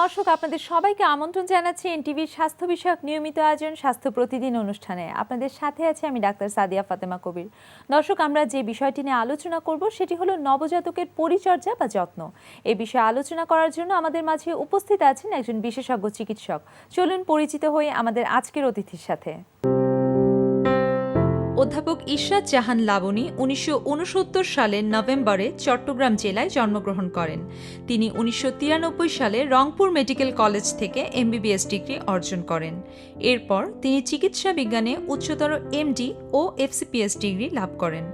দর্শক, আপনাদের সবাইকে আমন্ত্রণ জানাচ্ছি এনটিভির স্বাস্থ্য বিষয়ক নিয়মিত আয়োজন স্বাস্থ্য প্রতিদিন অনুষ্ঠানে। আপনাদের সাথে আছি আমি ডাক্তার সাদিয়া ফাতেমা কবির। দর্শক, আমরা যে বিষয়টি নিয়ে আলোচনা করব সেটি হলো নবজাতকের পরিচর্যা বা যত্ন। এই বিষয়ে আলোচনা করার জন্য আমাদের মাঝে উপস্থিত আছেন একজন বিশেষজ্ঞ চিকিৎসক। চলুন পরিচিত হই আমাদের আজকের অতিথির সাথে। অধ্যাপক ইশরাত জাহান লাবণী 1969 সালের নভেম্বরে চট্টগ্রাম জেলায় জন্মগ্রহণ করেন। তিনি 1993 সালে রংপুর মেডিকেল কলেজ থেকে এমবিবিএস ডিগ্রি অর্জন করেন। এরপর তিনি চিকিৎসা বিজ্ঞানে উচ্চতর এমডি ও এফসিপিএস ডিগ্রি লাভ করেন।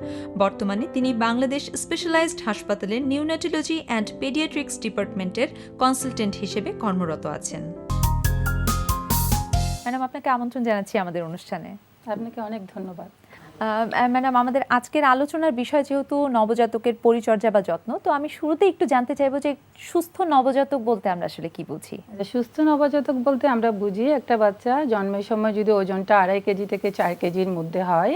বর্তমানে তিনি বাংলাদেশ স্পেশালাইজড হাসপাতালের নিউনেটোলজি অ্যান্ড পেডিয়াট্রিক্স ডিপার্টমেন্টের কনসালটেন্ট হিসেবে কর্মরত আছেন। ম্যাডাম, আপনাকে আমন্ত্রণ জানাচ্ছি আমাদের অনুষ্ঠানে। আপনাকে অনেক ধন্যবাদ। ম্যাডাম, আমাদের আজকের আলোচনার বিষয় যেহেতু নবজাতকের পরিচর্যা বা যত্ন, তো আমি শুরুতে একটু জানতে চাইবো যে সুস্থ নবজাতক বলতে আমরা আসলে কি বুঝি? সুস্থ নবজাতক বলতে আমরা বুঝি একটা বাচ্চা জন্মের সময় যদি ওজনটা 2.5 কেজি থেকে 4 কেজির মধ্যে হয়,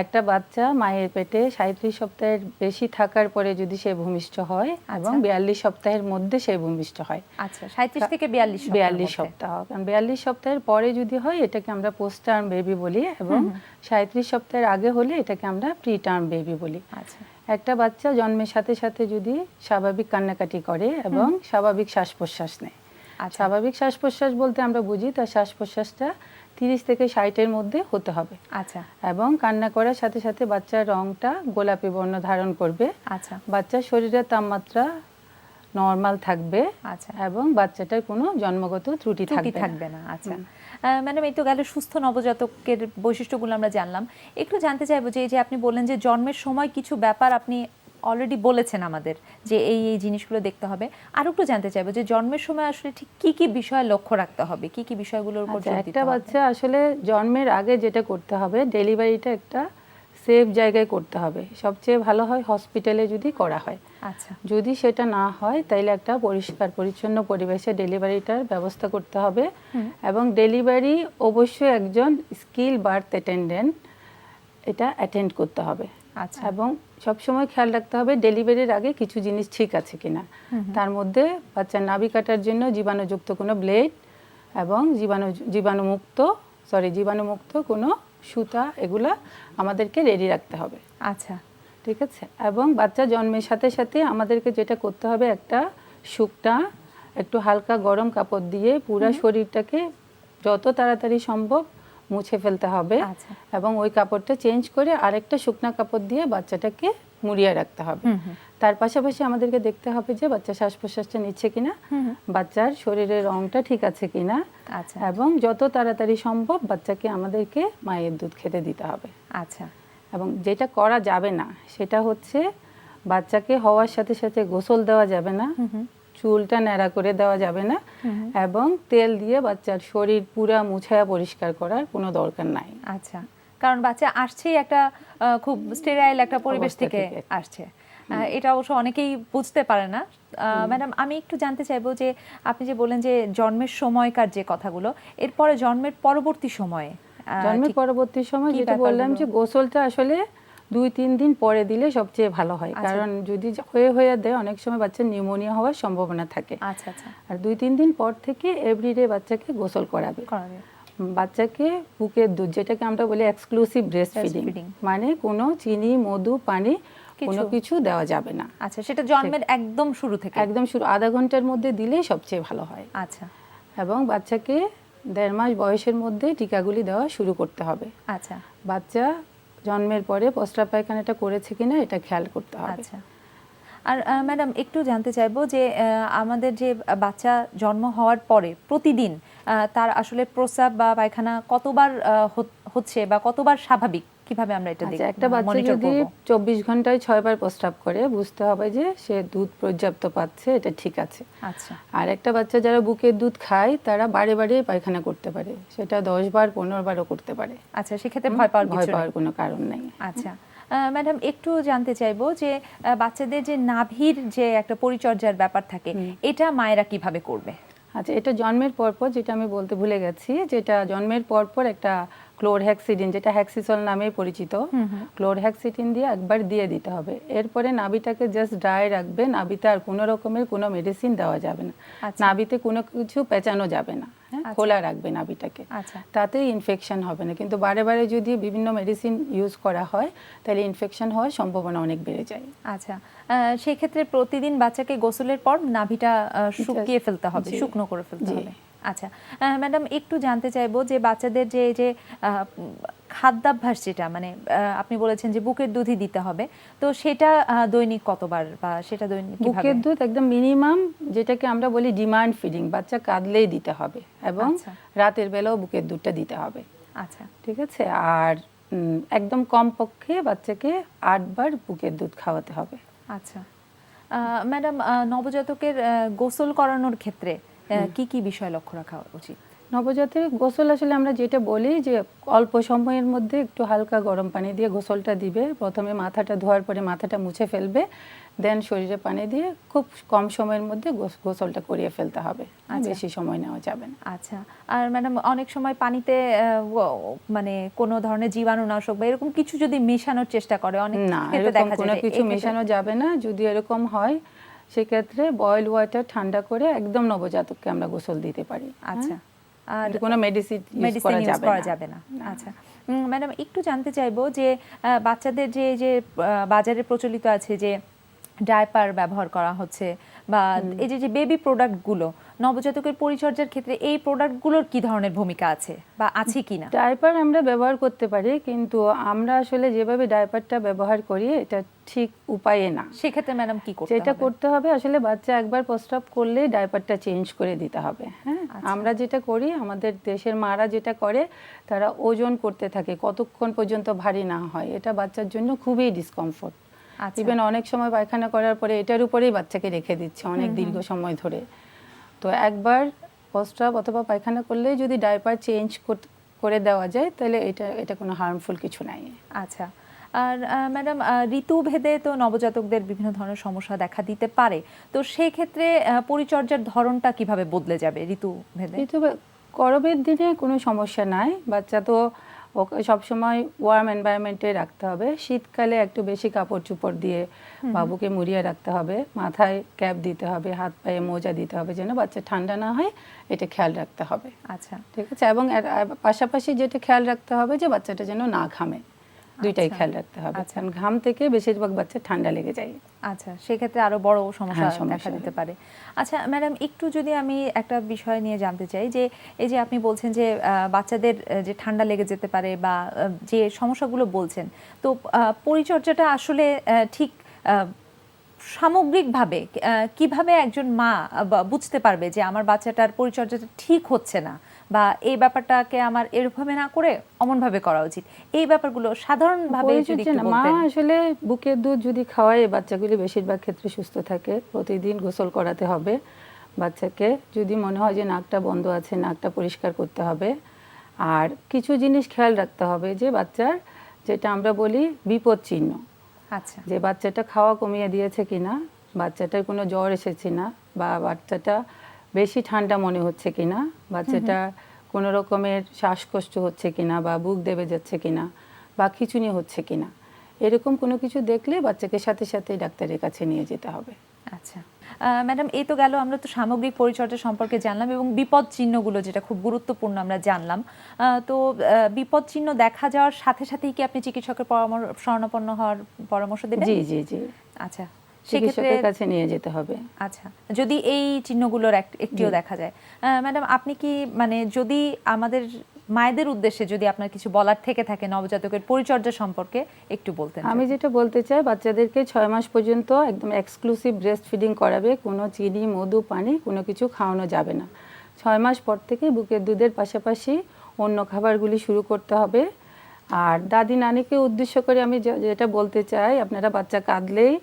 একটা বাচ্চা মায়ের পেটে 37 সপ্তাহের বেশি থাকার পরে যদি সে ভূমিষ্ঠ হয় এবং 42 সপ্তাহের মধ্যে সে ভূমিষ্ঠ হয়। আচ্ছা, 37 থেকে 42 সপ্তাহ। কারণ 42 সপ্তাহের পরে যদি হয় এটাকে আমরা পোস্ট টার্ম বেবি বলি, এবং 37 সপ্তাহের আগে হলে এটাকে আমরা প্রি টার্ম বেবি বলি। আচ্ছা, একটা বাচ্চা জন্মের সাথে সাথে যদি স্বাভাবিক কান্নাকাটি করে এবং স্বাভাবিক শ্বাস প্রশ্বাস নেয়। স্বাভাবিক শ্বাস প্রশ্বাস বলতে আমরা বুঝি তার শ্বাস প্রশ্বাসটা 30 থেকে 60-এর মধ্যে হতে হবে। আচ্ছা, এবং কান্না করার সাথে সাথে বাচ্চার রংটা গোলাপি বর্ণ ধারণ করবে। আচ্ছা, বাচ্চার শরীরের তাপমাত্রা নরমাল থাকবে। আচ্ছা, এবং বাচ্চাটার কোনো জন্মগত ত্রুটি থাকবে না। আচ্ছা ম্যাডাম, এই তো গেল সুস্থ নবজাতকের বৈশিষ্ট্যগুলো আমরা জানলাম। একটু জানতে চাইবো যে এই যে আপনি বললেন যে জন্মের সময় কিছু ব্যাপার আপনি অলরেডি বলেছেন আমাদের যে এই এই জিনিসগুলো দেখতে হবে, আর একটু জানতে চাইবো যে জন্মের সময় আসলে ঠিক কি কি বিষয় লক্ষ্য রাখতে হবে, কি কি বিষয়গুলোর উপর জোর দিতে হবে? একটা বাচ্চা আসলে জন্মের আগে যেটা করতে হবে, ডেলিভারিটা একটা সেফ জায়গায় করতে হবে। সবচেয়ে ভালো হয় হসপিটালে যদি করা হয়। আচ্ছা, যদি সেটা না হয় তাইলে একটা পরিষ্কার পরিচ্ছন্ন পরিবেশে ডেলিভারিটার ব্যবস্থা করতে হবে। এবং ডেলিভারি অবশ্যই একজন স্কিল বার্থ অ্যাটেন্ডেন্ট এটা অ্যাটেন্ড করতে হবে। আচ্ছা, এবং সবসময় খেয়াল রাখতে হবে ডেলিভারির আগে কিছু জিনিস ঠিক আছে কিনা। তার মধ্যে বাচ্চার নাভি কাটার জন্য জীবাণুযুক্ত কোনো ব্লেড এবং জীবাণুমুক্ত কোনো সুতা, এগুলা আমাদেরকে রেডি রাখতে হবে। আচ্ছা, ঠিক আছে। এবং বাচ্চা জন্মের সাথে সাথে আমাদেরকে যেটা করতে হবে, একটা শুকনা একটু হালকা গরম কাপড় দিয়ে পুরো শরীরটাকে যত তাড়াতাড়ি সম্ভব মুছে ফেলতে হবে। আচ্ছা, এবং ওই কাপড়টা চেঞ্জ করে আরেকটা শুকনা কাপড় দিয়ে বাচ্চাটাকে মুড়িয়ে রাখতে হবে। তার পাশাপাশি আমাদেরকে দেখতে হবে যে বাচ্চা শ্বাস প্রশ্বাসটা নিচ্ছে কিনা, বাচ্চার শরীরের রংটা ঠিক আছে কিনা। আচ্ছা, এবং যত তাড়াতাড়ি সম্ভব বাচ্চাকে আমাদেরকে মায়ের দুধ খেতে দিতে হবে। আচ্ছা, এবং যেটা করা যাবে না সেটা হচ্ছে বাচ্চাকে হওয়ার সাথে সাথে গোসল দেওয়া যাবে না, চুলটা ন্যাড়া করে দেওয়া যাবে না, এবং তেল দিয়ে বাচ্চার শরীর পুরা মুছায়া পরিষ্কার করার কোনো দরকার নাই। আচ্ছা, কারণ বাচ্চা আসছেই একটা খুব স্টেরাইল একটা পরিবেশ থেকে আসছে। এটা অবশ্য অনেকেই বুঝতে পারে না। ম্যাডাম, আমি একটু জানতে চাইবো যে আপনি যে বললেন যে জন্মের সময়কার যে কথাগুলো, এরপরে জন্মের পরবর্তী সময়ে যেটা বললাম যে গোসলটা আসলে 2-3 দিন পরে দিলে সবচেয়ে ভালো হয়। কারণ যদি হয়ে দেয় অনেক সময় বাচ্চার নিউমোনিয়া হওয়ার সম্ভাবনা থাকে। আচ্ছা, আচ্ছা, আর 2-3 দিন পর থেকে এভরিডে বাচ্চাকে গোসল করাবে। বাচ্চাকে বুকের দুধ, যেটাকে আমরা বলি এক্সক্লুসিভ ব্রেস্ট ফিডিং, মানে কোনো চিনি, মধু, পানি কোনো কিছু দেওয়া যাবে না। আচ্ছা, সেটা জন্মের একদম শুরু থেকে, একদম শুরু আধা ঘন্টার মধ্যে দিলেই সবচেয়ে ভালো হয়। আচ্ছা, এবং বাচ্চাকে 1.5 মাস বয়সের মধ্যে টিকাগুলি দেওয়া শুরু করতে হবে। আচ্ছা, বাচ্চা জন্মের পরে প্রস্রাব পায়খানাটা করেছে কিনা এটা খেয়াল করতে হবে। আচ্ছা। আর ম্যাডাম, একটু জানতে চাইবো যে আমাদের যে বাচ্চা জন্ম হওয়ার পরে প্রতিদিন তার আসলে প্রস্রাব বা পায়খানা কতবার হচ্ছে বা কতবার স্বাভাবিক, কিভাবে আমরা এটা দেখব? একটা বাচ্চা যদি 24 ঘন্টায় 6 বার প্রস্রাব করে বুঝতে হবে যে সে দুধ পর্যাপ্ত পাচ্ছে, এটা ঠিক আছে। আচ্ছা। আর একটা বাচ্চা যারা বুকের দুধ খায় তারা বারে বারে পায়খানা করতে পারে, সেটা 10 বার 15 বারও করতে পারে। আচ্ছা, সেক্ষেত্রে ভয় পাওয়ার কোনো কারণ নেই। আচ্ছা ম্যাডাম, একটু জানতে চাইবো যে বাচ্চাদের যে নাভির যে একটা পরিচর্যার ব্যাপার থাকে, এটা মায়েরা কিভাবে করবে? আচ্ছা, এটা জন্মের পরপর, যেটা আমি বলতে ভুলে গেছি, যেটা জন্মের পরপর একটা ক্লোরহেক্সিডিন, যেটা হ্যাক্সিসল নামে পরিচিত, ক্লোরহেক্সিডিন দিয়ে একবার দিয়ে দিতে হবে। এরপরে নাভিটাকে জাস্ট ড্রাই রাখবে, নাভিতে আর কোনো রকমের কোনো মেডিসিন দেওয়া যাবে না, আচ্ছা। নাভিতে কোনো কিছু পেঁচানো যাবে না, হ্যাঁ, আচ্ছা। খোলা রাখবে নাভিটাকে, আচ্ছা। তাতেই ইনফেকশন হবে না। কিন্তু বারে বারে যদি বিভিন্ন মেডিসিন ইউজ করা হয় তাহলে ইনফেকশন হওয়ার সম্ভাবনা অনেক বেড়ে যায়। আচ্ছা, সেই ক্ষেত্রে প্রতিদিন বাচ্চাকে গোসলের পর নাভিটা শুকিয়ে ফেলতে হবে, জি। শুকনো করে ফেলতে জি। হবে। আচ্ছা ম্যাডাম, একটু জানতে চাইবো যে বাচ্চাদের যে খাদ্যাভ্যাস, যেটা মানে আপনি বলেছেন যে বুকের দুধই দিতে হবে, তো সেটা দৈনিক কতবার, বা সেটা দৈনিক কিভাবে? বুকের দুধ একদম মিনিমাম, যেটাকে আমরা বলি ডিমান্ড ফিডিং, বাচ্চা কাঁদলেই দিতে হবে, এবং আচ্ছা। রাতের বেলাও বুকের দুধটা দিতে হবে। আচ্ছা। ঠিক আছে। আর একদম কমপক্ষে বাচ্চাকে 8 বার বুকের দুধ খাওয়াতে হবে। আচ্ছা ম্যাডাম, নবজাতকের গোসল করানোর ক্ষেত্রে কি কি বিষয় লক্ষ্য রাখা উচিত? নবজাতকের গোসল আসলে আমরা যেটা বলি যে অল্প সময়ের মধ্যে একটু হালকা গরম পানি দিয়ে গোসলটা দিবে। প্রথমে মাথাটা ধোয়ার পরে মাথাটা মুছে ফেলবে, দেন শরীরে পানি দিয়ে খুব কম সময়ের মধ্যে গোসলটা করিয়ে ফেলতে হবে, বেশি সময় নেওয়া যাবে না। আচ্ছা। আর ম্যাডাম, অনেক সময় পানিতে মানে কোনো ধরনের জীবাণুনাশক বা এরকম কিছু যদি মেশানোর চেষ্টা করে, অনেক না, ক্ষেত্রে এরকম দেখা কোনো যায় কিছু মেশানো যাবে না। যদি এরকম হয় সেক্ষেত্রে বয়েল ওয়াটার ঠান্ডা করে একদম নবজাতককে আমরা গোসল দিতে পারি। আচ্ছা। আর কোনো মেডিসিন ইউজ করা যাবে না। আচ্ছা ম্যাডাম, একটু জানতে চাইবো যে বাচ্চাদের যে বাজারে প্রচলিত আছে যে ডায়পার ব্যবহার করা হচ্ছে, বা এই যে বেবি প্রোডাক্টগুলো নবজাতকের পরিচর্যার ক্ষেত্রে, এই প্রোডাক্টগুলোর কি ধরনের ভূমিকা আছে বা আছে কিনা? ডায়পার আমরা ব্যবহার করতে পারি, কিন্তু আমরা আসলে যেভাবে ডায়পারটা ব্যবহার করি এটা ঠিক উপায়ে না। সেক্ষেত্রে ম্যাডাম কি করতে যেটা হবে? করতে হবে আসলে বাচ্চা একবার প্রস্রাব করলে ডায়পারটা চেঞ্জ করে দিতে হবে। হ্যাঁ, আমরা যেটা করি, আমাদের দেশের মারা যেটা করে, তারা ওজন করতে থাকে কতক্ষণ পর্যন্ত ভারী না হয়। এটা বাচ্চার জন্য খুবই ডিসকমফোর্ট। ইভেন অনেক সময় পায়খানা করার পরে এটার উপরেই বাচ্চাকে রেখে দিচ্ছে অনেক দীর্ঘ সময় ধরে। তো একবার প্রস্রাব অথবা পায়খানা করলেই যদি ডায়পার চেঞ্জ করে দেওয়া যায় তাহলে এটা কোনো হার্মফুল কিছু নাই। আচ্ছা। আর ম্যাডাম, ঋতুভেদে তো নবজাতকদের বিভিন্ন ধরনের সমস্যা দেখা দিতে পারে, তো সেই ক্ষেত্রে পরিচর্যার ধরনটা কিভাবে বদলে যাবে ঋতুভেদে? গরমের দিনে কোনো সমস্যা নাই, বাচ্চা তো ওকে সবসময় ওয়ার্ম এনভায়রনমেন্টে রাখতে হবে। শীতকালে একটু বেশি কাপড় চোপড় দিয়ে বাবুকে মুড়িয়ে রাখতে হবে, মাথায় ক্যাপ দিতে হবে, হাত পায়ে মোজা দিতে হবে, যেন বাচ্চা ঠান্ডা না হয়, এটা খেয়াল রাখতে হবে। আচ্ছা। ঠিক আছে। এবং পাশাপাশি যেটা খেয়াল রাখতে হবে যে বাচ্চাটা যেন না ঘামে, দুইটাই খেয়াল রাখতে হবে। কারণ ঘাম থেকে বেশিরভাগ বাচ্চা ঠান্ডা লেগে যায়। আচ্ছা, সেক্ষেত্রে আরো বড় সমস্যা দেখা দিতে পারে। আচ্ছা ম্যাডাম, একটু যদি আমি একটা বিষয় নিয়ে জানতে চাই, যে এই যে আপনি বলছেন যে বাচ্চাদের যে ঠান্ডা লেগে যেতে পারে বা যে সমস্যাগুলো বলছেন, তো পরিচর্যাটা আসলে ঠিক সামগ্রিকভাবে কিভাবে একজন মা বুঝতে পারবে যে আমার বাচ্চাটার পরিচর্যাটা ঠিক হচ্ছে না, বা এই ব্যাপারটাকে আমার এরভাবে না করে অমনভাবে করা উচিত, এই ব্যাপারগুলো সাধারণভাবে যদি একটু মা বলতেন। আসলে বুকের দুধ যদি খাওয়ায়, বাচ্চাগুলি বেশিরভাগ ক্ষেত্রে সুস্থ থাকে। প্রতিদিন গোসল করাতে হবে বাচ্চাকে। যদি মনে হয় যে নাকটা বন্ধ আছে, নাকটা পরিষ্কার করতে হবে। আর কিছু জিনিস খেয়াল রাখতে হবে, যে বাচ্চার যেটা আমরা বলি বিপদ চিহ্ন, আচ্ছা। যে বাচ্চাটা খাওয়া কমিয়ে দিয়েছে কিনা, বাচ্চাটার কোনো জ্বর এসেছে না, বা বাচ্চাটা বেশি ঠান্ডা মনে হচ্ছে কিনা, বাচ্চাটা কোনো রকমের শ্বাসকষ্ট হচ্ছে কিনা, বা বুক দেবে যাচ্ছে কিনা, বা খিঁচুনি হচ্ছে কিনা, এরকম কোনো কিছু দেখলে বাচ্চাকে সাথে সাথে ডাক্তারের কাছে নিয়ে যেতে হবে। আচ্ছা ম্যাডাম, এই তো গেল, আমরা তো সামগ্রিক পরিচর্যা সম্পর্কে জানলাম এবং বিপদ চিহ্নগুলো যেটা খুব গুরুত্বপূর্ণ আমরা জানলাম। তো বিপদ চিহ্ন দেখা যাওয়ার সাথে সাথেই কি আপনি চিকিৎসকের শরণাপন্ন হওয়ার পরামর্শ দেবেন? জি জি জি। আচ্ছা, চিকিৎসকের কাছে নিয়ে যেতে হবে। আচ্ছা, যদি এই চিহ্নগুলোর একটিও দেখা যায়। ম্যাডাম, আপনি কি মানে যদি আমাদের মায়েদের উদ্দেশ্যে যদি আপনার কিছু বলার থেকে থাকে নবজাতকের পরিচর্যা সম্পর্কে একটু বলতেন। আমি যেটা বলতে চাই, বাচ্চাদেরকে 6 মাস পর্যন্ত একদম এক্সক্লুসিভ ব্রেস্ট ফিডিং করাবে। কোনো চিনি, মধু, পানি কোনো কিছু খাওয়ানো যাবে না। 6 মাস পর থেকে বুকের দুধের পাশাপাশি অন্য খাবারগুলি শুরু করতে হবে। আর দাদি নানিকে উদ্দেশ্য করে আমি যেটা বলতে চাই, আপনারা বাচ্চা কাঁদলেই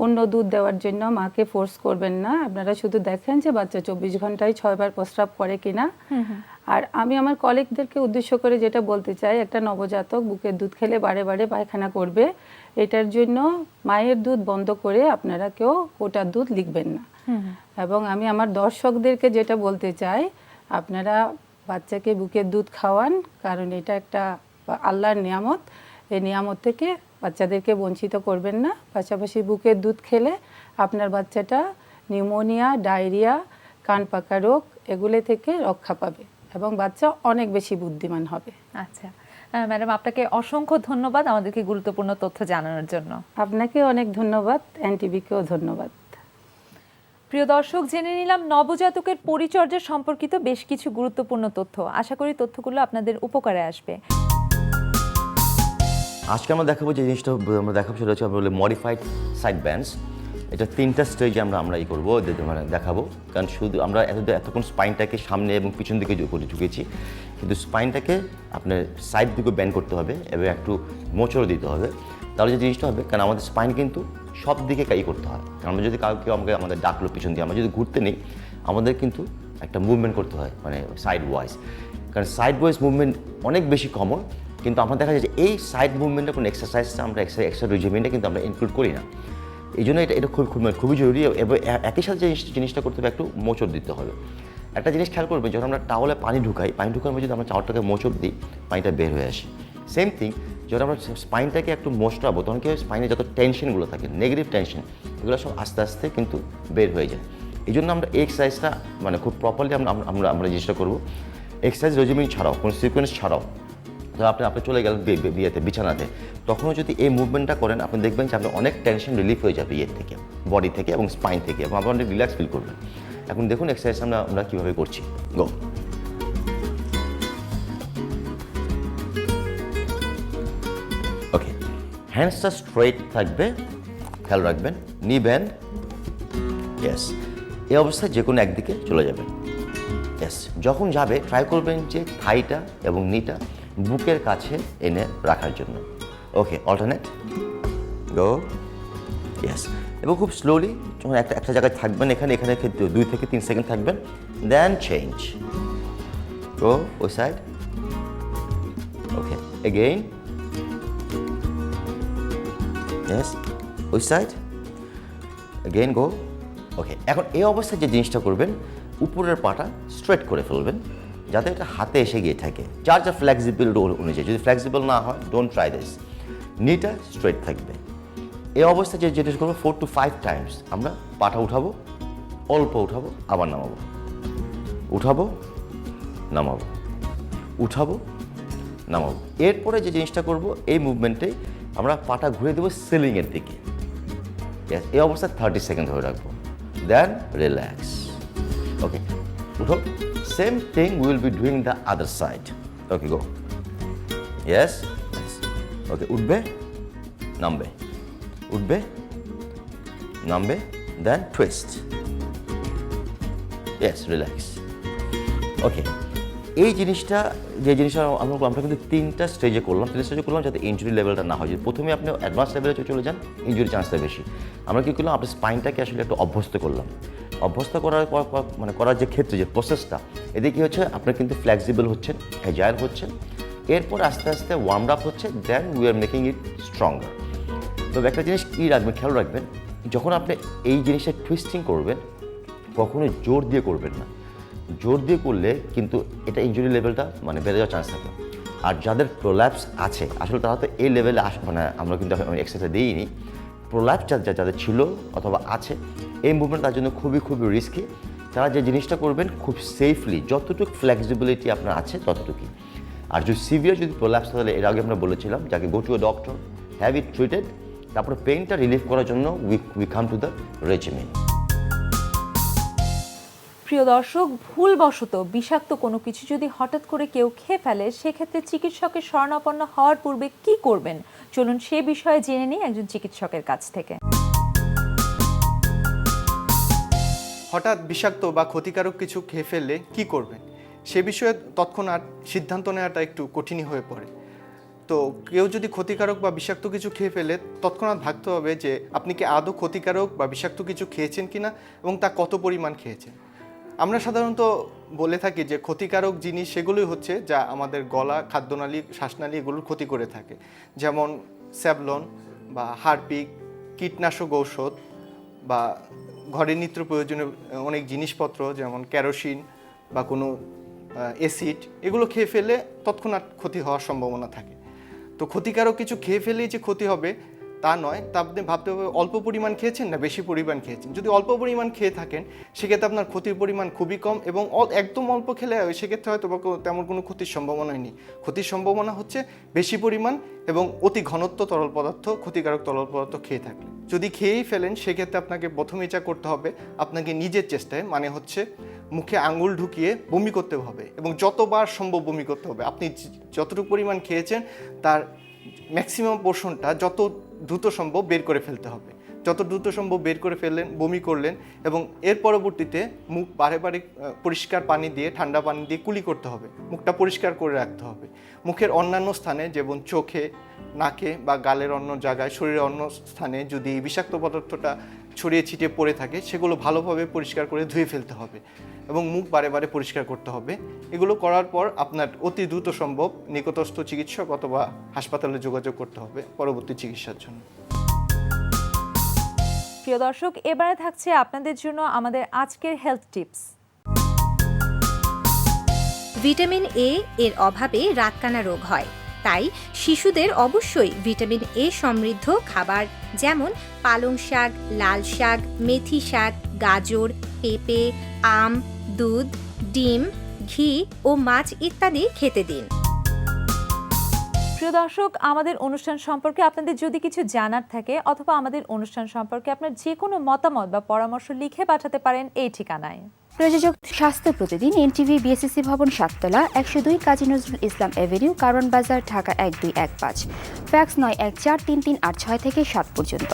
অন্য দুধ দেওয়ার জন্য মাকে ফোর্স করবেন না। আপনারা শুধু দেখেন যে বাচ্চা 24 ঘন্টায় 6 বার প্রস্রাব করে কিনা। আর আমি আমার কলিগদেরকে উদ্দেশ্য করে যেটা বলতে চাই, একটা নবজাতক বুকের দুধ খেলে বারে বারে পায়খানা করবে, এটার জন্য মায়ের দুধ বন্ধ করে আপনারা কেউ ওটার দুধ লিখবেন না। এবং আমি আমার দর্শকদেরকে যেটা বলতে চাই, আপনারা বাচ্চাকে বুকের দুধ খাওয়ান, কারণ এটা একটা আল্লাহর নিয়ামত। এই নিয়ামত থেকে বাচ্চাদেরকে বঞ্চিত করবেন না। পাশাপাশি বুকের দুধ খেলে আপনার বাচ্চাটা নিউমোনিয়া, ডায়রিয়া, কান পাকা রোগ এগুলো থেকে রক্ষা পাবে এবং বাচ্চা অনেক বেশি বুদ্ধিমান হবে। আচ্ছা ম্যাডাম, আপনাকে অসংখ্য ধন্যবাদ আমাদেরকে গুরুত্বপূর্ণ তথ্য জানানোর জন্য। আপনাকে অনেক ধন্যবাদ, এনটিভিকেও ধন্যবাদ। প্রিয় দর্শক, জেনে নিলাম নবজাতকের পরিচর্যা সম্পর্কিত বেশ কিছু গুরুত্বপূর্ণ তথ্য। আশা করি তথ্যগুলো আপনাদের উপকারে আসবে। আজকে আমরা দেখাবো যে জিনিসটা আমরা দেখাবো সেটা হচ্ছে আমরা বলি মডিফাইড সাইড ব্যান্ডস। এটা 3টা স্টেজে আমরা ই করবো, মানে দেখাবো। কারণ শুধু আমরা এতক্ষণ স্পাইনটাকে সামনে এবং পিছন দিকে ঝুঁকেছি, কিন্তু স্পাইনটাকে আপনার সাইড দিকে ব্যান্ড করতে হবে এবং একটু মোচড় দিতে হবে। তাহলে যে জিনিসটা হবে, কারণ আমাদের স্পাইন কিন্তু সব দিকে কাই করতে হয়। কারণ আমরা যদি কেউ আমাদের ডাকলো পিছন দিয়ে, আমরা যদি ঘুরতে নেই, আমাদের কিন্তু একটা মুভমেন্ট করতে হয়, মানে সাইড ওয়াইজ। কারণ সাইড ওয়াইজ মুভমেন্ট অনেক বেশি কমন, কিন্তু আমরা দেখা যায় যে এই সাইড মুভমেন্টের কোনো এক্সারসাইজটা আমরা এক্সট্রা রেজিমেন্টে কিন্তু আমরা ইনক্লুড করি না। এই জন্য এটা খুবই জরুরি। এবং একই সাথে যে জিনিসটা করতে হবে, একটু মোচড় দিতে হবে। একটা জিনিস খেয়াল করবেন, যখন আমরা টাওয়ালে পানি ঢুকানোর মধ্যে যদি আমরা চাওয়ারটাকে মোচড় দিই, পানিটা বের হয়ে আসে। সেম থিং, যখন আমরা স্পাইনটাকে একটু মোচড়াবো, তখন কি স্পাইনে যত টেনশনগুলো থাকে, নেগেটিভ টেনশন, এগুলো সব আস্তে আস্তে কিন্তু বের হয়ে যায়। এই জন্য আমরা এই এক্সারসাইজটা মানে খুব প্রপারলি আমরা জিনিসটা করবো। এক্সারসাইজ রেজিমেন্ট ছাড়াও, কোনো সিকোয়েন্স ছাড়াও, ধর আপনি চলে গেলেন বিছানাতে, তখনও যদি এই মুভমেন্টটা করেন, আপনি দেখবেন যে আপনার অনেক টেনশন রিলিফ হয়ে যাবে থেকে, বডি থেকে এবং স্পাইন থেকে, এবং আপনি অনেক রিল্যাক্স ফিল করবেন। এখন দেখুন এক্সারসাইজ আমরা কীভাবে করছি। গো। ওকে, হ্যান্ডসটা স্ট্রেট থাকবে, খেয়াল রাখবেন। নি ব্যান্ড, ইয়েস। এই অবস্থায় যে কোনো একদিকে চলে যাবেন। ইয়েস, যখন যাবে ট্রাই করবেন যে থাইটা এবং নিটা বুকের কাছে এনে রাখার জন্য। ওকে, অল্টারনেট, গো, ইয়েস। এবং খুব স্লোলি যখন একটা জায়গায় থাকবেন, এখানে 2 থেকে 3 সেকেন্ড থাকবেন, দেন চেঞ্জ, গো ওই সাইড। ওকে, এগেইন, ইয়েস, ওই সাইড, এগেইন, গো। ওকে, এখন এই অবস্থায় যে জিনিসটা করবেন, উপরের পাটা স্ট্রেট করে ফেলবেন, যাতে এটা হাতে এসে গিয়ে থাকে, যার যা ফ্লেক্সিবল রোল অনুযায়ী। যদি ফ্লেক্সিবল না হয়, ডোন্ট ট্রাই দিস। নিটা স্ট্রেট থাকবে। এই অবস্থায় যে যেটা করবো 4 to 5 টাইমস আমরা পাটা উঠাবো, অল্প উঠাবো, আবার নামাবো, উঠাবো, নামাবো, উঠাবো, নামাবো। এরপরে যে জিনিসটা করবো, এই মুভমেন্টে আমরা পাটা ঘুরে দেবো সিলিংয়ের দিকে। এই অবস্থায় 30 সেকেন্ড ধরে রাখবো, দেন রিল্যাক্স। ওকে, উঠো। Same thing we will be doing the other side. Okay, go. Yes. Yes. Okay, উঠবে, নামবে, উঠবে, নামবে, then twist. Yes, relax. Okay. এই জিনিসটা আমরা কিন্তু 3টা স্টেজে করলাম। 3 স্টেজে করলাম যাতে ইনজুরি লেভেলটা না হয়। যদি প্রথমে আপনি অ্যাডভান্স লেভেলে চলে যান, ইনজুরি চান্সটা বেশি। আমরা কী করলাম, আপনার স্পাইনটাকে আসলে একটু অভ্যস্ত করলাম। অভ্যস্ত করার যে ক্ষেত্রে যে প্রসেসটা, এদিকে কী হচ্ছে, আপনার কিন্তু ফ্লেক্সিবল হচ্ছেন, অ্যাজাইল হচ্ছেন। এরপর আস্তে আস্তে ওয়ার্ম আপ হচ্ছে, then we are making it stronger. তবে একটা জিনিস কী রাখবেন, খেয়াল রাখবেন, যখন আপনি এই জিনিসটা টুইস্টিং করবেন, কখনোই জোর দিয়ে করবেন না। জোর দিয়ে করলে কিন্তু এটা ইনজুরি লেভেলটা মানে বেড়ে যাওয়ার চান্স থাকে। আর যাদের প্রোল্যাপস আছে, আসলে তারা তো এই লেভেলে মানে আমরা কিন্তু এক্সারসাইজ দিইনি। প্রোল্যাপস যাদের ছিল অথবা আছে, এই মুভমেন্ট তার জন্য খুবই রিস্কি। তারা যে জিনিসটা করবেন খুব সেফলি, যতটুকু ফ্লেক্সিবিলিটি আপনার আছে ততটুকুই। আর যদি সিভিয়ার যদি প্রোল্যাপস, তাহলে এর আগে আমরা বলেছিলাম যাকে go to a doctor, have it treated, তারপরে পেইনটা রিলিফ করার জন্য we come to the regimen. প্রিয় দর্শক, ভুলবশত বিষাক্ত কোনো কিছু যদি হঠাৎ করে কেউ খেয়ে ফেলে, সেক্ষেত্রে চিকিৎসকের শরণাপন্ন হওয়ার পূর্বে কি করবেন, চলুন সে বিষয়ে জেনে নিই একজন চিকিৎসকের কাছ থেকে। হঠাৎ বিষাক্ত বা ক্ষতিকারক কিছু খেয়ে ফেললে কি করবেন, সে বিষয়ে তৎক্ষণাৎ সিদ্ধান্ত নেওয়াটা একটু কঠিনই হয়ে পড়ে। তো কেউ যদি ক্ষতিকারক বা বিষাক্ত কিছু খেয়ে ফেলে, তৎক্ষণাৎ ভাবতে হবে যে আপনি কি আদৌ ক্ষতিকারক বা বিষাক্ত কিছু খেয়েছেন কিনা এবং তা কত পরিমাণ খেয়েছেন। আমরা সাধারণত বলে থাকি যে ক্ষতিকারক জিনিস সেগুলোই হচ্ছে যা আমাদের গলা, খাদ্যনালী, শ্বাসনালী এগুলোর ক্ষতি করে থাকে, যেমন স্যাভলন বা হারপিক, কীটনাশক ঔষধ বা ঘরের নিত্য প্রয়োজনীয় অনেক জিনিসপত্র, যেমন কেরোসিন বা কোনো অ্যাসিড এগুলো খেয়ে ফেলে তৎক্ষণাৎ ক্ষতি হওয়ার সম্ভাবনা থাকে। তো ক্ষতিকারক কিছু খেয়ে ফেলেই যে ক্ষতি হবে তা নয়, তা আপনি ভাবতে হবে অল্প পরিমাণ খেয়েছেন না বেশি পরিমাণ খেয়েছেন। যদি অল্প পরিমাণ খেয়ে থাকেন সেক্ষেত্রে আপনার ক্ষতির পরিমাণ খুবই কম, এবং একদম অল্প খেলে সেক্ষেত্রে হয়তো বা তেমন কোনো ক্ষতির সম্ভাবনাই নেই। ক্ষতির সম্ভাবনা হচ্ছে বেশি পরিমাণ এবং অতি ঘনত্ব তরল পদার্থ, ক্ষতিকারক তরল পদার্থ খেয়ে থাকলে। যদি খেয়েই ফেলেন সেক্ষেত্রে আপনাকে প্রথমেই যা করতে হবে, আপনাকে নিজের চেষ্টায় মানে হচ্ছে মুখে আঙুল ঢুকিয়ে বমি করতে হবে, এবং যতবার সম্ভব বমি করতে হবে। আপনি যতটুকু পরিমাণ খেয়েছেন তার ম্যাক্সিমাম পোর্শনটা যত দ্রুত সম্ভব বের করে ফেলতে হবে। যত দ্রুত সম্ভব বের করে ফেললেন, বমি করলেন, এবং এর পরবর্তীতে মুখ বারে বারে পরিষ্কার পানি দিয়ে, ঠান্ডা পানি দিয়ে কুলি করতে হবে। মুখটা পরিষ্কার করে রাখতে হবে। মুখের অন্যান্য স্থানে যেমন চোখে, নাকে বা গালের অন্য জায়গায়, শরীরের অন্য স্থানে যদি বিষাক্ত পদার্থটা ছড়িয়ে ছিটিয়ে পড়ে থাকে সেগুলো ভালোভাবে পরিষ্কার করে ধুয়ে ফেলতে হবে, এবং মুখ বারে বারে পরিষ্কার করতে হবে। এগুলো করার পর আপনার অতি দ্রুত সম্ভব নিকটস্থ চিকিৎসক অথবা হাসপাতালে যোগাযোগ করতে হবে পরবর্তী চিকিৎসার জন্য। প্রিয় দর্শক, এবারে থাকছে আপনাদের জন্য আমাদের আজকের হেলথ টিপস। ভিটামিন এ এর অভাবে রাতকানা রোগ হয়, তাই শিশুদের অবশ্যই ভিটামিন এ সমৃদ্ধ খাবার যেমন পালং শাক, লাল শাক, মেথি শাক, গাজর, পেঁপে, আম, দুধ, ডিম, ঘি ও মাছ ইত্যাদি খেতে দিন। প্রিয় দর্শক, আমাদের অনুষ্ঠান সম্পর্কে আপনাদের যদি কিছু জানার থাকে অথবা আমাদের অনুষ্ঠান সম্পর্কে আপনার যে কোনো মতামত বা পরামর্শ লিখে পাঠাতে পারেন এই ঠিকানায়। প্রযোজক স্বাস্থ্য প্রতিদিন, এনটিভি, বিএসসি ভবন, 7তলা, 102 কাজী নজরুল ইসলাম এভিনিউ, কারওয়ান বাজার, ঢাকা 1215। ফ্যাক্স 914338 থেকে 7 পর্যন্ত,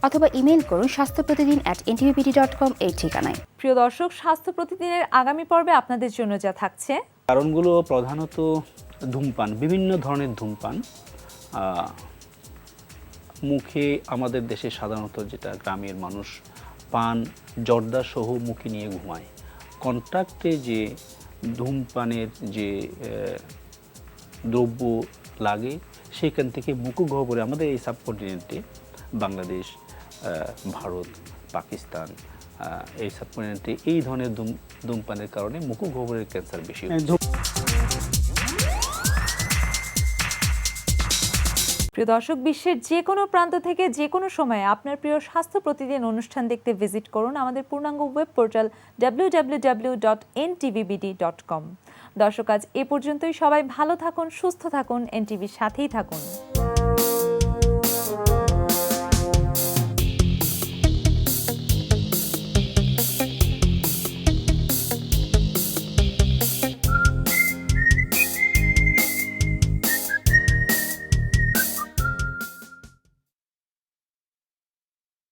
অথবা ইমেইল করুন স্বাস্থ্যপ্রতিদিন@ntvbd.com এই ঠিকানায়। প্রিয় দর্শক, স্বাস্থ্য প্রতিদিনের আগামী পর্বে আপনাদের জন্য যা থাকছে, কারণগুলো প্রধানত ধূমপান, বিভিন্ন ধরনের ধূমপান। মুখে আমাদের দেশে সাধারণত যেটা গ্রামের মানুষ পান, জর্দা সহ মুখে নিয়ে ঘুমায়। কন্ট্রাক্টে যে ধূমপানের যে দ্রব্য লাগে সেখান থেকে মুখগহ্বরে, আমাদের এই সাবকন্টিনেন্টে বাংলাদেশ, ভারত, পাকিস্তান, এই সাবকন্টিনেন্টে এই ধরনের ধূমপানের কারণে মুখগহ্বরের ক্যান্সার বেশি। প্রিয় দর্শক, বিশ্বের যে কোনো প্রান্ত থেকে যে কোনো সময়ে আপনার প্রিয় স্বাস্থ্য প্রতিদিন অনুষ্ঠান দেখতে ভিজিট করুন আমাদের পূর্ণাঙ্গ ওয়েব পোর্টাল www.ntvbd.com। দর্শক, আজ এ পর্যন্তই। সবাই ভালো থাকুন, সুস্থ থাকুন, এনটিভির সাথেই থাকুন।